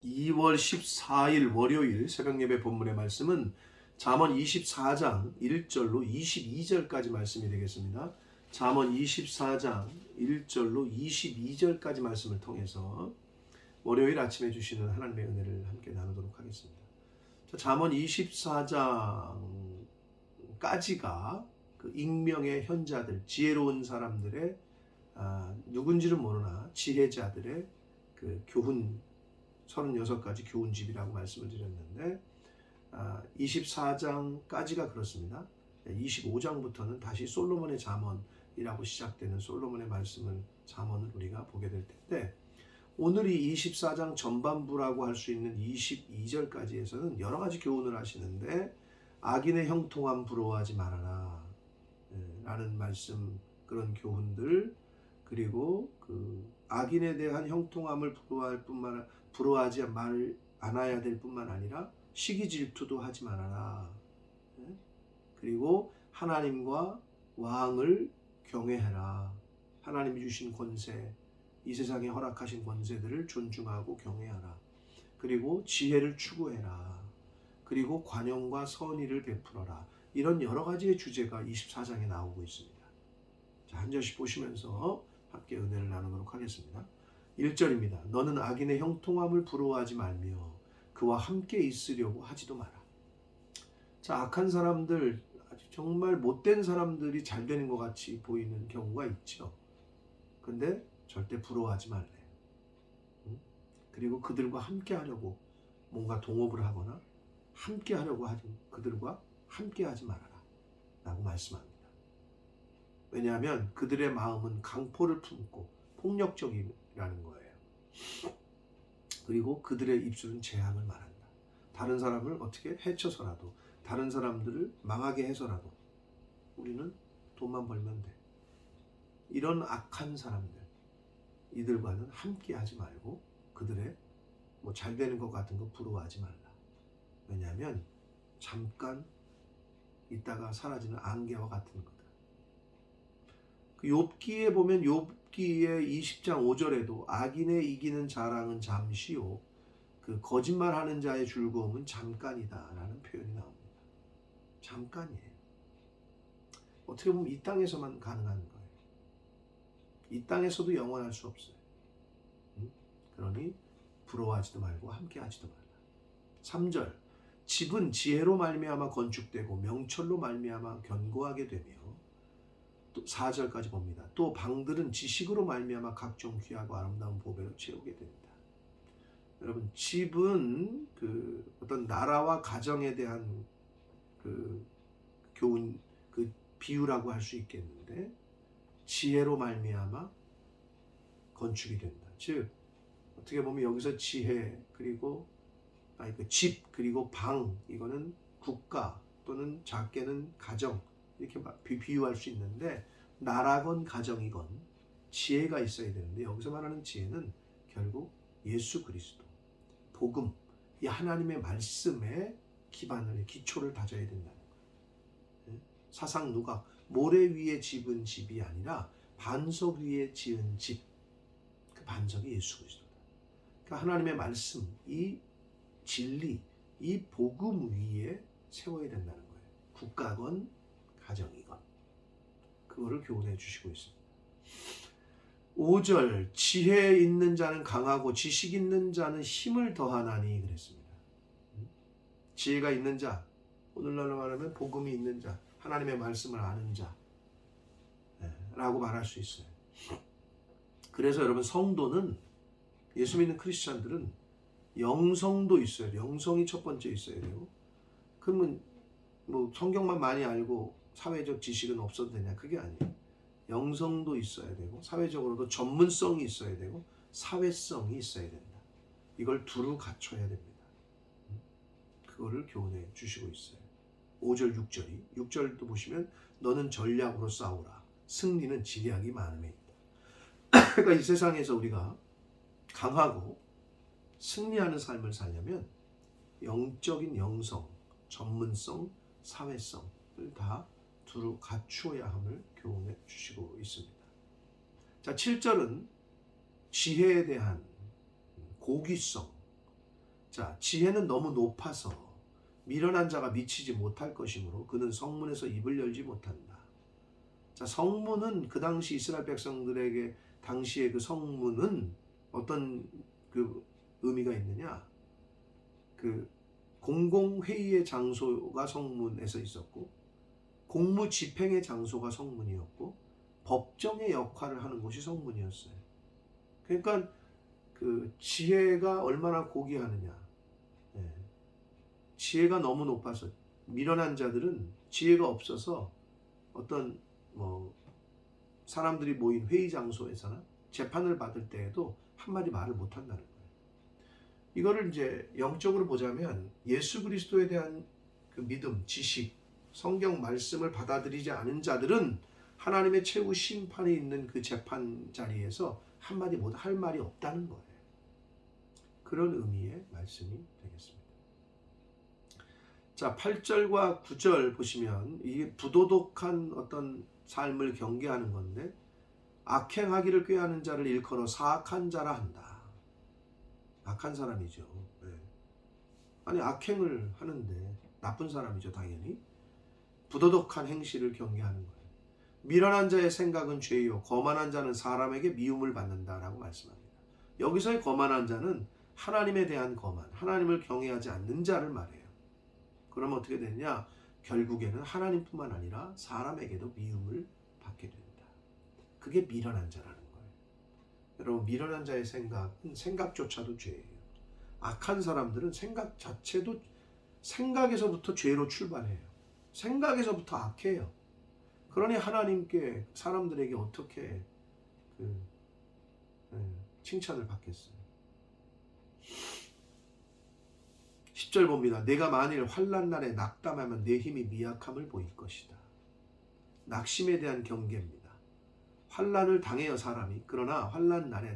2월 14일 월요일 새벽예배 본문의 말씀은 잠언 24장 1절로 22절까지 말씀이 되겠습니다. 잠언 24장 1절로 22절까지 말씀을 통해서 월요일 아침에 주시는 하나님의 은혜를 함께 나누도록 하겠습니다. 잠언 24장까지가 그 익명의 현자들, 지혜로운 사람들의 누군지는 모르나 지혜자들의 그 교훈 36가지 교훈집이라고 말씀을 드렸는데 24장까지가 그렇습니다. 25장부터는 다시 솔로몬의 잠언이라고 시작되는 솔로몬의 말씀을 잠언을 우리가 보게 될 텐데 오늘이 24장 전반부라고 할 수 있는 22절까지에서는 여러 가지 교훈을 하시는데 악인의 형통함 부러워하지 말아라 라는 말씀, 그런 교훈들, 그리고 그 악인에 대한 형통함을 부러워하지 않아야 될 뿐만 아니라 시기 질투도 하지 말아라. 그리고 하나님과 왕을 경외해라. 하나님이 주신 권세, 이 세상에 허락하신 권세들을 존중하고 경외하라. 그리고 지혜를 추구해라. 그리고 관용과 선의를 베풀어라. 이런 여러 가지의 주제가 24장에 나오고 있습니다. 자, 한 절씩 보시면서 함께 은혜를 나누도록 하겠습니다. 1절입니다. 너는 악인의 형통함을 부러워하지 말며 그와 함께 있으려고 하지도 마라. 자, 악한 사람들, 정말 못된 사람들이 잘 되는 것 같이 보이는 경우가 있죠. 근데 절대 부러워하지 말래. 그리고 그들과 함께 하려고 뭔가 동업을 하거나 함께 하려고 하지, 그들과 함께 하지 말아라 라고 말씀합니다. 왜냐하면 그들의 마음은 강포를 품고 폭력적이라는 거예요. 그리고 그들의 입술은 재앙을 말한다. 다른 사람을 어떻게 해쳐서라도, 다른 사람들을 망하게 해서라도 우리는 돈만 벌면 돼. 이런 악한 사람들, 이들과는 함께 하지 말고 그들의 뭐 잘 되는 것 같은 거 부러워하지 말라. 왜냐하면 잠깐 있다가 사라지는 안개와 같은 거다. 그 욥기에 보면 욥기의 20장 5절에도 악인의 이기는 자랑은 잠시요 그 거짓말하는 자의 즐거움은 잠깐이다 라는 표현이 나옵니다. 잠깐이에요. 어떻게 보면 이 땅에서만 가능한 거예요. 이 땅에서도 영원할 수 없어요. 그러니 부러워하지도 말고 함께 하지도 말라. 3절, 집은 지혜로 말미암아 건축되고 명철로 말미암아 견고하게 되며, 또 4절까지 봅니다. 또 방들은 지식으로 말미암아 각종 귀하고 아름다운 보배로 채우게 된다. 여러분, 집은 그 어떤 나라와 가정에 대한 그 교훈, 그 비유라고 할 수 있겠는데, 지혜로 말미암아 건축이 된다. 즉 어떻게 보면 여기서 지혜, 그리고 그 집, 그리고 방, 이거는 국가 또는 작게는 가정, 이렇게 비유할 수 있는데, 나라건 가정이건 지혜가 있어야 되는데, 여기서 말하는 지혜는 결국 예수 그리스도, 복음, 이 하나님의 말씀에 기반을, 기초를 다져야 된다는 거예요. 사상 누각, 모래 위에 집은 집이 아니라 반석 위에 지은 집, 그 반석이 예수 그리스도다. 그러니까 하나님의 말씀, 이 진리, 이 복음 위에 세워야 된다는 거예요. 국가건 가정이건. 그거를 교훈해 주시고 있습니다. 5절, 지혜 있는 자는 강하고 지식 있는 자는 힘을 더하나니 그랬습니다. 지혜가 있는 자, 오늘날로 말하면 복음이 있는 자, 하나님의 말씀을 아는 자 라고 말할 수 있어요. 그래서 여러분, 성도는, 예수 믿는 크리스찬들은 영성도 있어요. 영성이 첫 번째 있어야 되고, 그러면 뭐 성경만 많이 알고 사회적 지식은 없어도 되냐? 그게 아니에요. 영성도 있어야 되고, 사회적으로도 전문성이 있어야 되고, 사회성이 있어야 된다. 이걸 두루 갖춰야 됩니다. 그거를 교훈해 주시고 있어요. 5절 6절이, 6절도 보시면 너는 전략으로 싸우라. 승리는 지략이 많음에 있다. 그러니까 이 세상에서 우리가 강하고 승리하는 삶을 살려면 영적인 영성, 전문성, 사회성을 다 두루 갖추어야 함을 교훈해 주시고 있습니다. 자, 7절은 지혜에 대한 고귀성, 자, 지혜는 너무 높아서 미련한 자가 미치지 못할 것이므로 그는 성문에서 입을 열지 못한다. 자, 성문은 그 당시 이스라엘 백성들에게 당시의 그 성문은 어떤 그 의미가 있느냐? 그 공공회의의 장소가 성문에서 있었고, 공무 집행의 장소가 성문이었고, 법정의 역할을 하는 곳이 성문이었어요. 그러니까 그 지혜가 얼마나 고귀하느냐. 예. 지혜가 너무 높아서 미련한 자들은 지혜가 없어서 어떤 뭐 사람들이 모인 회의 장소에서나 재판을 받을 때에도 한마디 말을 못 한다는 거예요. 이거를 이제 영적으로 보자면 예수 그리스도에 대한 그 믿음, 지식, 성경 말씀을 받아들이지 않은 자들은 하나님의 최후 심판이 있는 그 재판 자리에서 한마디 못 할 말이 없다는 거예요. 그런 의미의 말씀이 되겠습니다. 자, 8절과 9절 보시면 이게 부도덕한 어떤 삶을 경계하는 건데, 악행하기를 꾀하는 자를 일컬어 사악한 자라 한다. 악한 사람이죠. 네. 아니, 악행을 하는데 나쁜 사람이죠, 당연히. 부도덕한 행실을 경계하는 거예요. 미련한 자의 생각은 죄요, 거만한 자는 사람에게 미움을 받는다라고 말씀합니다. 여기서의 거만한 자는 하나님에 대한 거만, 하나님을 경외하지 않는 자를 말해요. 그러면 어떻게 되느냐? 결국에는 하나님뿐만 아니라 사람에게도 미움을 받게 된다. 그게 미련한 자라는 거예요. 여러분, 미련한 자의 생각은 생각조차도 죄예요. 악한 사람들은 생각 자체도 생각에서부터 죄로 출발해요. 생각에서부터 악해요. 그러니 하나님께 사람들에게 어떻게 칭찬을 받겠어요? 10절 봅니다. 내가 만일 환난 날에 낙담하면 내 힘이 미약함을 보일 것이다. 낙심에 대한 경계입니다. 환난을 당해요, 사람이. 그러나 환난 날에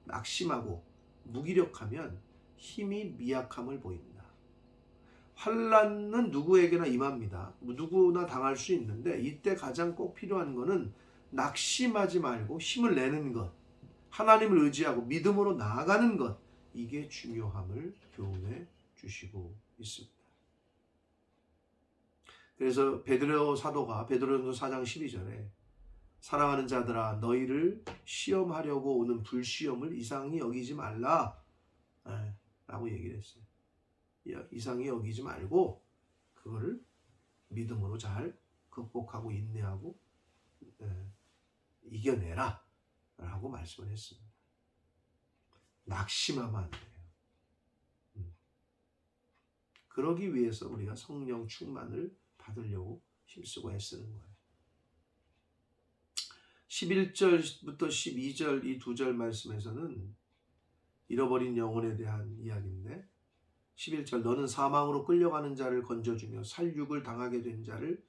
낙심하고 무기력하면 힘이 미약함을 보인다. 환난은 누구에게나 임합니다. 누구나 당할 수 있는데 이때 가장 꼭 필요한 것은 낙심하지 말고 힘을 내는 것, 하나님을 의지하고 믿음으로 나아가는 것, 이게 중요함을 교훈해 주시고 있습니다. 그래서 베드로 사도가 베드로전서 4장 12절에 사랑하는 자들아 너희를 시험하려고 오는 불시험을 이상히 여기지 말라 라고 얘기를 했어요. 이상히 여기지 말고 그거를 믿음으로 잘 극복하고 인내하고 이겨내라 라고 말씀을 했습니다. 낙심하면 안 돼요. 그러기 위해서 우리가 성령 충만을 받으려고 힘쓰고 애쓰는 거예요. 11절부터 12절 이 두 절 말씀에서는 잃어버린 영혼에 대한 이야기인데, 11절 너는 사망으로 끌려가는 자를 건져주며 살육을 당하게 된 자를,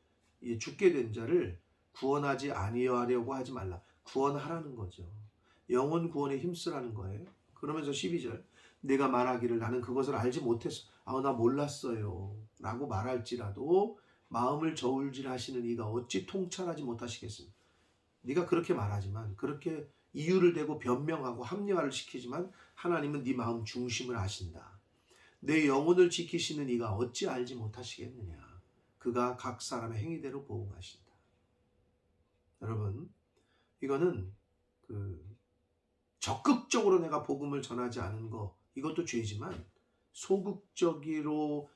죽게 된 자를 구원하지 아니하려고 하지 말라. 구원하라는 거죠. 영혼 구원에 힘쓰라는 거예요. 그러면서 12절 내가 말하기를 나는 그것을 알지 못했어. 나 몰랐어요 라고 말할지라도 마음을 저울질하시는 이가 어찌 통찰하지 못하시겠습니까? 네가 그렇게 말하지만, 그렇게 이유를 대고 변명하고 합리화를 시키지만 하나님은 네 마음 중심을 아신다. 내 영혼을 지키시는 이가 어찌 알지 못하시겠느냐. 그가 각 사람의 행위대로 보응하신다. 여러분, 이거는 적극적으로 내가 복음을 전하지 않은 거, 이것도 죄지만 소극적이라고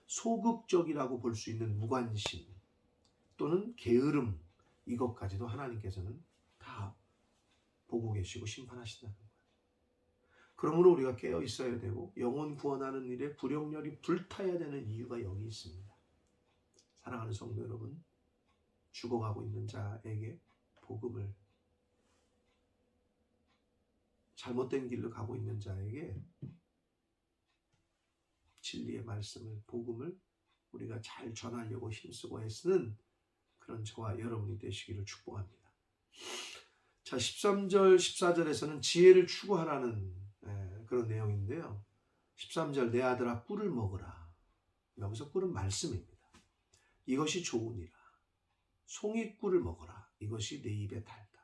볼 수 있는 무관심 또는 게으름, 이것까지도 하나님께서는 다 보고 계시고 심판하신다는 거예요. 그러므로 우리가 깨어 있어야 되고 영혼 구원하는 일에 불령렬이 불타야 되는 이유가 여기 있습니다. 사랑하는 성도 여러분, 죽어가고 있는 자에게 복음을, 잘못된 길로 가고 있는 자에게 진리의 말씀을, 복음을 우리가 잘 전하려고 힘쓰고 애쓰는 그런 저와 여러분이 되시기를 축복합니다. 자, 13절, 14절에서는 지혜를 추구하라는 그런 내용인데요. 13절 내 아들아 꿀을 먹으라. 여기서 꿀은 말씀입니다. 이것이 좋으니라. 송이꿀을 먹어라. 이것이 내 입에 달다.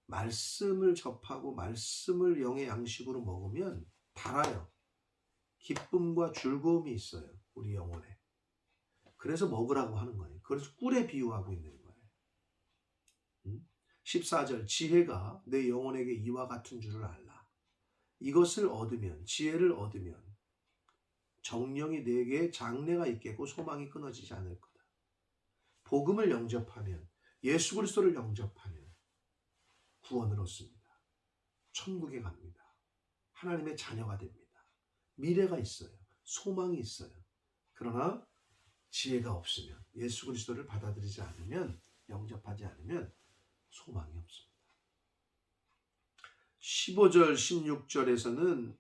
말씀을 접하고 말씀을 영의 양식으로 먹으면 달아요. 기쁨과 즐거움이 있어요. 우리 영혼에. 그래서 먹으라고 하는 거예요. 그래서 꿀에 비유하고 있는 거예요. 14절 지혜가 내 영혼에게 이와 같은 줄을 알라. 이것을 얻으면 지혜를 얻으면 정령이 내게 장래가 있겠고 소망이 끊어지지 않을 거다. 복음을 영접하면 예수 그리스도를 영접하면 구원을 얻습니다. 천국에 갑니다. 하나님의 자녀가 됩니다. 미래가 있어요. 소망이 있어요. 그러나 지혜가 없으면 예수 그리스도를 받아들이지 않으면 영접하지 않으면 소망이 없습니다. 15절 16절에서는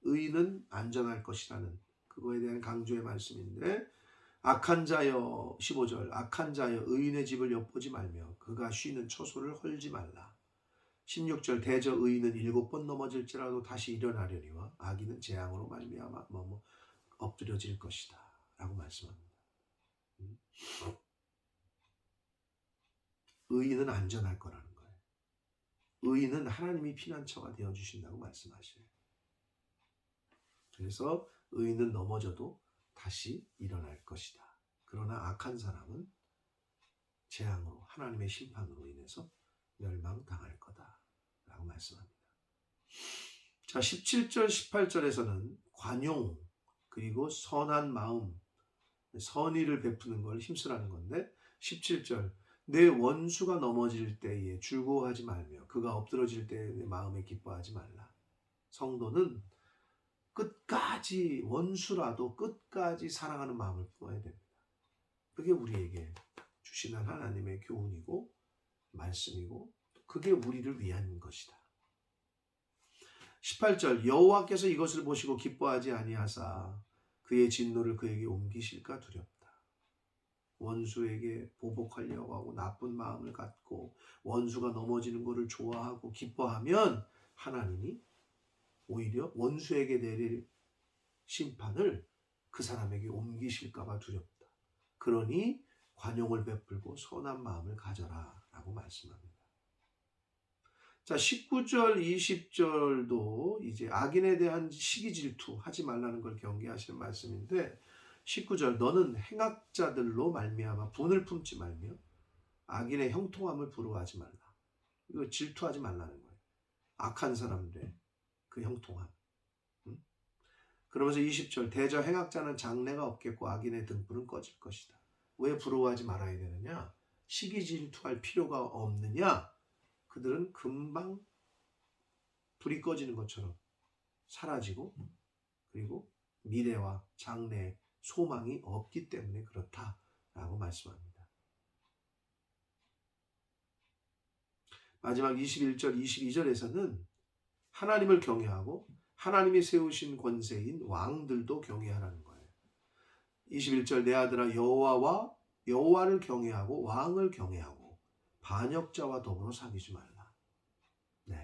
의인은 안전할 것이라는 그거에 대한 강조의 말씀인데 악한 자여 15절 악한 자여 의인의 집을 엿보지 말며 그가 쉬는 처소를 헐지 말라. 16절 대저 의인은 7번 넘어질지라도 다시 일어나려니와 악인은 재앙으로 말미암아 엎드려질 것이다 라고 말씀합니다. 의인은 안전할 거라는 거예요. 의인은 하나님이 피난처가 되어주신다고 말씀하셔요. 그래서 의인은 넘어져도 다시 일어날 것이다. 그러나 악한 사람은 재앙으로 하나님의 심판으로 인해서 멸망당할 거다라고 말씀합니다. 자, 17절 18절에서는 관용 그리고 선한 마음 선의를 베푸는 걸 힘쓰라는 건데 17절 내 원수가 넘어질 때에 즐거워하지 말며 그가 엎드러질 때에 내 마음에 기뻐하지 말라. 성도는 끝까지 원수라도 끝까지 사랑하는 마음을 품어야 됩니다. 그게 우리에게 주시는 하나님의 교훈이고 말씀이고 그게 우리를 위한 것이다. 18절 여호와께서 이것을 보시고 기뻐하지 아니하사 그의 진노를 그에게 옮기실까 두렵다. 원수에게 보복하려고 하고 나쁜 마음을 갖고 원수가 넘어지는 것을 좋아하고 기뻐하면 하나님이 오히려 원수에게 내릴 심판을 그 사람에게 옮기실까 봐 두렵다. 그러니 관용을 베풀고 선한 마음을 가져라 라고 말씀합니다. 자, 19절 20절도 이제 악인에 대한 시기 질투 하지 말라는 걸 경계하시는 말씀인데 19절 너는 행악자들로 말미암아 분을 품지 말며 악인의 형통함을 부러워하지 말라. 이거 질투하지 말라는 거예요. 악한 사람들의 그 형통함. 그러면서 20절 대저 행악자는 장래가 없겠고 악인의 등불은 꺼질 것이다. 왜 부러워하지 말아야 되느냐? 시기 질투할 필요가 없느냐? 그들은 금방 불이 꺼지는 것처럼 사라지고 그리고 미래와 장래에 소망이 없기 때문에 그렇다라고 말씀합니다. 마지막 21절 22절에서는 하나님을 경외하고 하나님이 세우신 권세인 왕들도 경외하라는 거예요. 21절 내 아들아 여호와를 경외하고 왕을 경외하고 반역자와 더불어 사귀지 말라. 네.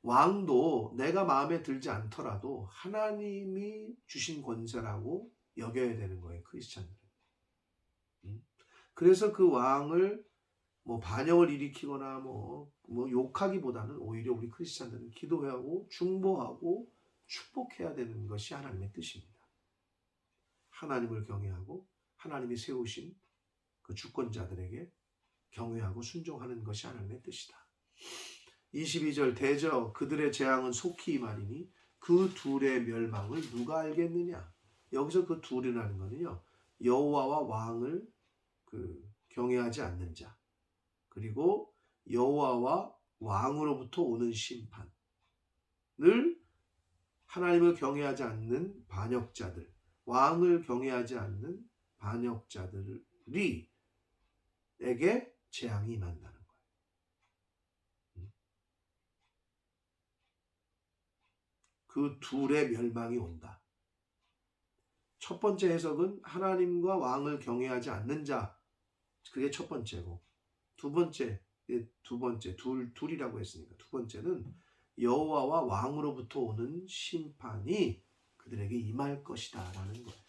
왕도 내가 마음에 들지 않더라도 하나님이 주신 권세라고 여겨야 되는 거예요. 크리스찬들은. 그래서 그 왕을 반역을 일으키거나 욕하기보다는 오히려 우리 크리스찬들은 기도하고 중보하고 축복해야 되는 것이 하나님의 뜻입니다. 하나님을 경외하고 하나님이 세우신 그 주권자들에게 경외하고 순종하는 것이 하나님의 뜻이다. 22절 대저 그들의 재앙은 속히 임하리니 그 둘의 멸망을 누가 알겠느냐. 여기서 그 둘이라는 거는요. 여호와와 왕을 경외하지 않는 자 그리고 여호와와 왕으로부터 오는 심판을 하나님을 경외하지 않는 반역자들 왕을 경외하지 않는 반역자들이 에게 재앙이 임한다는 거예요. 그 둘의 멸망이 온다. 첫 번째 해석은 하나님과 왕을 경외하지 않는 자 그게 첫 번째고 두 번째 둘이라고 했으니까 두 번째는 여호와와 왕으로부터 오는 심판이 그들에게 임할 것이다 라는 거예요.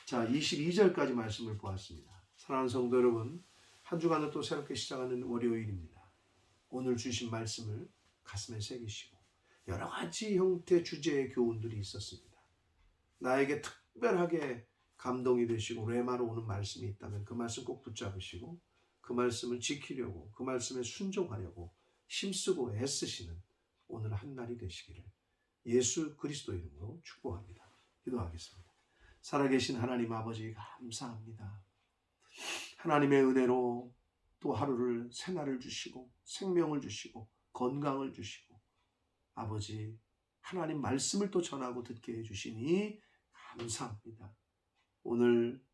자, 22절까지 말씀을 보았습니다. 사랑하는 성도 여러분, 한 주간을 또 새롭게 시작하는 월요일입니다. 오늘 주신 말씀을 가슴에 새기시고 여러 가지 형태 주제의 교훈들이 있었습니다. 나에게 특별하게 감동이 되시고 레마로 오는 말씀이 있다면 그 말씀 꼭 붙잡으시고 그 말씀을 지키려고 그 말씀에 순종하려고 힘쓰고 애쓰시는 오늘 한 날이 되시기를 예수 그리스도 이름으로 축복합니다. 기도하겠습니다. 살아계신 하나님 아버지 감사합니다. 하나님의 은혜로 또 하루를 새날을 주시고 생명을 주시고 건강을 주시고 아버지 하나님 말씀을 또 전하고 듣게 해주시니 감사합니다. 오늘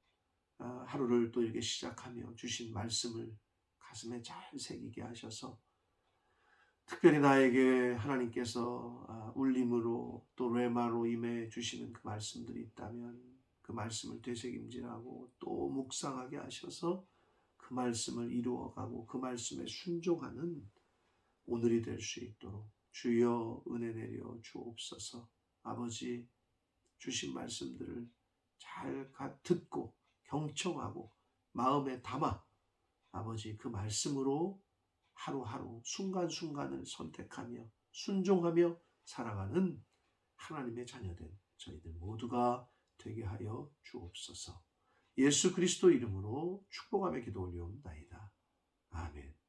하루를 또 이렇게 시작하며 주신 말씀을 가슴에 잘 새기게 하셔서 특별히 나에게 하나님께서 울림으로 또 레마로 임해 주시는 그 말씀들이 있다면 그 말씀을 되새김질하고 또 묵상하게 하셔서 그 말씀을 이루어가고 그 말씀에 순종하는 오늘이 될 수 있도록 주여 은혜 내려 주옵소서. 아버지 주신 말씀들을 잘 듣고 경청하고 마음에 담아 아버지 그 말씀으로 하루하루 순간순간을 선택하며 순종하며 살아가는 하나님의 자녀된 저희들 모두가 되게 하여 주옵소서. 예수 그리스도 이름으로 축복하며 기도 올려옵나이다. 아멘.